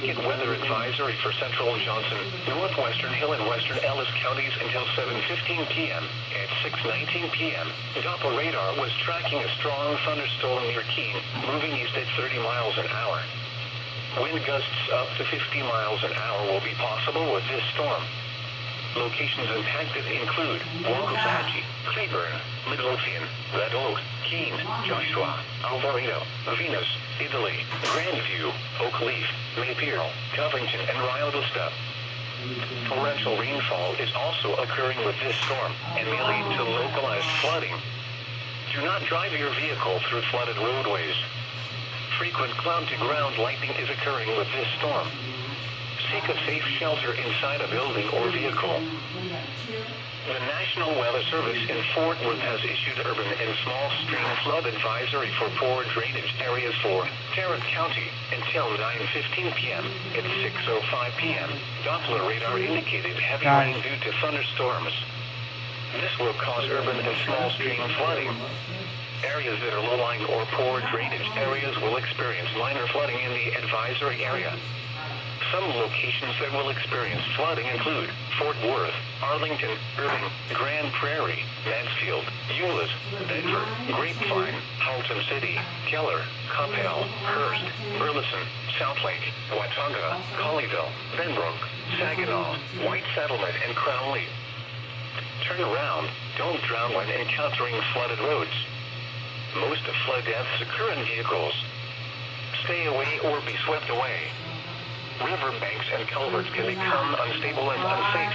significant weather advisory for central Johnson, northwestern Hill and western Ellis counties until 7:15 p.m. At 6:19 p.m., Doppler radar was tracking a strong thunderstorm near Keene, moving east at 30 miles an hour. Wind gusts up to 50 miles an hour will be possible with this storm. Locations impacted include Waxahachie, Cleburne, Midlothian, Red Oak, Keene, Joshua, Alvarado, Venus, Italy, Grandview, Oakleaf, Maypeel, Covington, and Rio Vista. Torrential rainfall is also occurring with this storm and may lead to localized flooding. Do not drive your vehicle through flooded roadways. Frequent cloud-to-ground lightning is occurring with this storm. Seek a safe shelter inside a building or vehicle. The National Weather Service in Fort Worth has issued urban and small stream flood advisory for poor drainage areas for Tarrant County until 9:15 p.m. At 6:05 p.m., Doppler radar indicated heavy rain due to thunderstorms. This will cause urban and small stream flooding. Areas that are low-lying or poor drainage areas will experience minor flooding in the advisory area. Some locations that will experience flooding include Fort Worth, Arlington, Irving, Grand Prairie, Mansfield, Euless, Bedford, Grapevine, Halton City, Keller, Coppell, Hearst, Burleson, Southlake, Watauga, Colleyville, Benbrook, Saginaw, White Settlement, and Crowley. Turn around. Don't drown when encountering flooded roads. Most of flood deaths occur in vehicles. Stay away or be swept away. River banks and culverts can become unstable and unsafe.